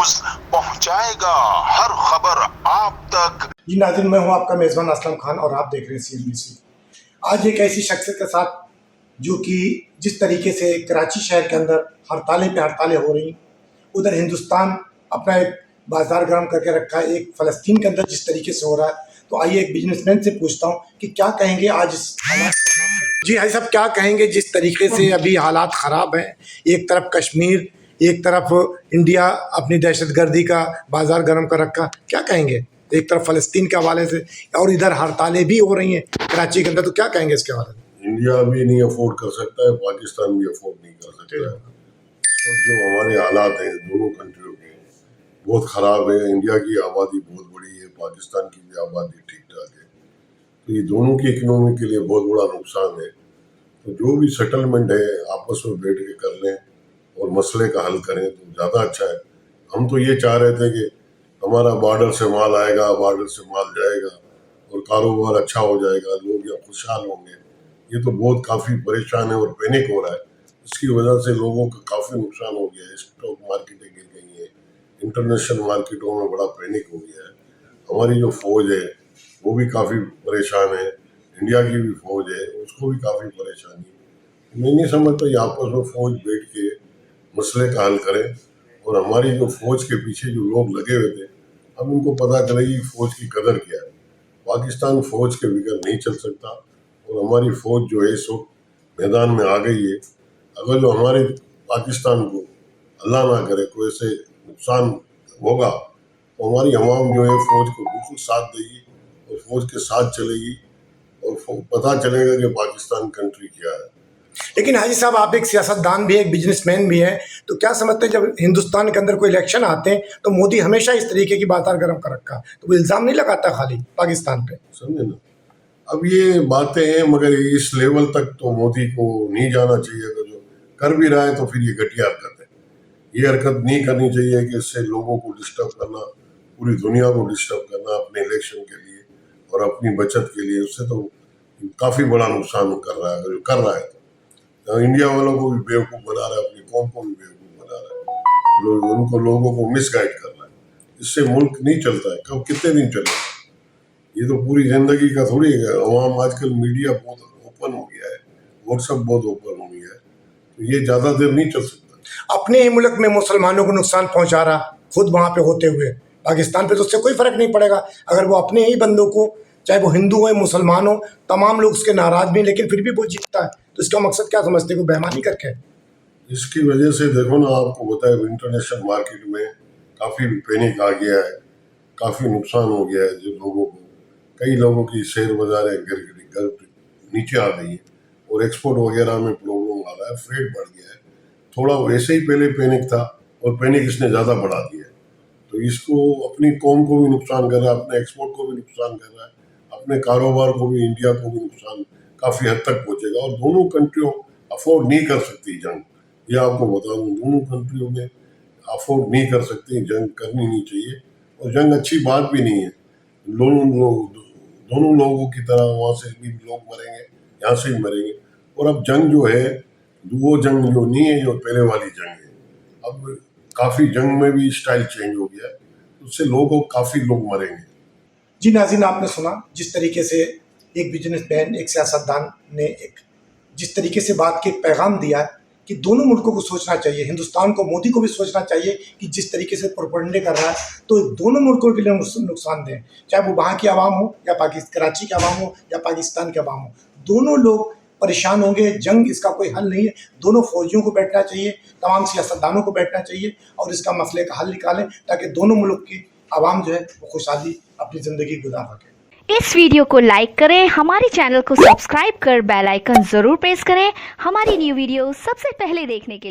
News पहुंचाएगा हर खबर आप तक। जी नाज़रीन, मैं हूं आपका मेज़बान असलम खान और आप देख रहे हैं CNBC। आज एक ऐसी शख्सियत के साथ जो कि जिस तरीके से कराची शहर के अंदर हड़तालें पे हड़तालें हो रही, उधर हिंदुस्तान अपना एक बाजार गर्म करके रखा है, एक फ़लस्तीन के अंदर जिस तरीके से हो रहा है, तो आइए एक बिजनेसमैन से पूछता हूँ कि क्या कहेंगे आज इस हालात के हिसाब से। जी भाई साहब, क्या कहेंगे जिस तरीके से अभी हालात ख़राब हैं, एक तरफ कश्मीर, एक तरफ इंडिया अपनी दहशतगर्दी का बाजार गर्म कर रखा, क्या कहेंगे एक तरफ फ़लस्तीन के हवाले से और इधर हड़तालें भी हो रही हैं कराची के अंदर, तो क्या कहेंगे इसके हवाले से? इंडिया भी नहीं अफोर्ड कर सकता है, पाकिस्तान भी अफोर्ड नहीं कर सकता है। तो जो हमारे हालात हैं दोनों कंट्रियों के बहुत ख़राब है। इंडिया की आबादी बहुत बड़ी है, पाकिस्तान की भी आबादी ठीक ठाक है, तो ये दोनों की इकनॉमी के लिए बहुत बड़ा नुकसान है। तो जो भी सेटलमेंट है आपस में बैठ के कर लें और मसले का हल करें तो ज़्यादा अच्छा है। हम तो ये चाह रहे थे कि हमारा बॉर्डर से माल आएगा, बॉर्डर से माल जाएगा और कारोबार अच्छा हो जाएगा, लोग यहाँ खुशहाल होंगे। ये तो बहुत काफ़ी परेशान है और पैनिक हो रहा है। इसकी वजह से लोगों का काफ़ी नुकसान हो गया है, स्टॉक मार्केटें गिर गई हैं, इंटरनेशनल मार्केटों में बड़ा पैनिक हो गया है। हमारी जो फौज है वो भी काफ़ी परेशान है, इंडिया की भी फौज है उसको भी काफ़ी परेशानी है। मैं नहीं समझता ये आपस में फौज बैठ के मसले का हल करें और हमारी जो फौज के पीछे जो लोग लगे हुए थे अब उनको पता चलेगी फौज की कदर क्या है। पाकिस्तान फौज के बगैर नहीं चल सकता और हमारी फौज जो है इस वक्त मैदान में आ गई है। अगर जो हमारे पाकिस्तान को अल्लाह ना करे कोई ऐसे नुकसान होगा तो हमारी अवाम जो है फौज को बिल्कुल साथ देगी और फौज के साथ चलेगी और पता चलेगा कि पाकिस्तान कंट्री क्या है। लेकिन हाजी साहब, आप एक सियासतदान भी हैं, एक बिजनेसमैन भी हैं, तो क्या समझते हैं जब हिंदुस्तान के अंदर कोई इलेक्शन आते हैं तो मोदी हमेशा इस तरीके की बाजार गर्म कर रखा, तो वो इल्ज़ाम नहीं लगाता खाली पाकिस्तान पे? समझे ना, अब ये बातें हैं मगर इस लेवल तक तो मोदी को नहीं जाना चाहिए। अगर जो कर भी रहा है तो फिर ये घटिया हरकत है। ये हरकत नहीं करनी चाहिए कि इससे लोगों को डिस्टर्ब करना, पूरी दुनिया को डिस्टर्ब करना अपने इलेक्शन के लिए और अपनी बचत के लिए, उससे तो काफ़ी बड़ा नुकसान कर रहा है। अगर जो कर रहा है तो इंडिया वालों को भी बेवकूफ़ बना रहा है, अपनी कौम को भी बेवकूफ़ बना रहा है, उनको लोगों को मिसगाइड कर रहा है। इससे मुल्क नहीं चलता है। कब कितने दिन चलेगा? ये तो पूरी जिंदगी का थोड़ी है। अवाम आजकल मीडिया बहुत ओपन हो गया है, व्हाट्सएप बहुत ओपन हो गया है, तो ये ज़्यादा देर नहीं चल सकता। अपने ही मुल्क में मुसलमानों को नुकसान पहुंचा रहा, खुद वहाँ पे होते हुए पाकिस्तान पे तो उससे कोई फ़र्क नहीं पड़ेगा। अगर वो अपने ही बंदों को, चाहे वो हिंदू हो मुसलमान हो, तमाम लोग उसके नाराज़ भी, लेकिन फिर भी वो जीतता है, तो इसका मकसद क्या समझते हैं? वो बेईमानी करके। इसकी वजह से देखो ना, आपको बताया इंटरनेशनल मार्केट में काफ़ी पैनिक आ गया है, काफ़ी नुकसान हो गया है जो लोगों को। कई लोगों की शेयर बाजारें गिर नीचे आ गई है और एक्सपोर्ट वगैरह में प्रॉब्लम आ रहा है, फ्रेट बढ़ गया है। थोड़ा वैसे ही पहले पैनिक था और पैनिक इसने ज़्यादा बढ़ा दिया है, तो इसको अपनी कौम को भी नुकसान कर रहा है, अपने एक्सपोर्ट को भी नुकसान कर रहा है, अपने कारोबार को भी, इंडिया को भी नुकसान काफ़ी हद तक पहुँचेगा। और दोनों कंट्रियों अफोर्ड नहीं कर सकती जंग, ये आपको बता दूँ, दोनों कंट्रियों में अफोर्ड नहीं कर सकती, जंग करनी नहीं चाहिए और जंग अच्छी बात भी नहीं है। दोनों लोगों की तरह वहाँ से भी लोग मरेंगे, यहाँ से भी मरेंगे। और अब जंग जो है वो जंग जो नहीं है जो पहले वाली जंग है। अब काफ़ी जंग में भी स्टाइल चेंज हो गया है, उससे काफ़ी लोग मरेंगे। जी नाज़रीन, आपने सुना जिस तरीके से एक बिजनेसमैन, एक सियासतदान ने एक जिस तरीके से बात के पैगाम दिया है कि दोनों मुल्कों को सोचना चाहिए, हिंदुस्तान को, मोदी को भी सोचना चाहिए कि जिस तरीके से प्रोपेगेंडा कर रहा है तो दोनों मुल्कों के लिए नुकसान दें, चाहे वो वहाँ की आवाम हो या कराची की आवाम हो या पाकिस्तान के आवाम हो, दोनों लोग परेशान होंगे। जंग इसका कोई हल नहीं है। दोनों फौजियों को बैठना चाहिए, तमाम सियासतदानों को बैठना चाहिए और इसका मसले का हल निकालें ताकि दोनों मुल्क की आवाम जो है वो खुशहाली अपनी ज़िंदगी गुजार सके। इस वीडियो को लाइक करें, हमारे चैनल को सब्सक्राइब कर बेल आइकन जरूर प्रेस करें हमारी न्यू वीडियो सबसे पहले देखने के लिए।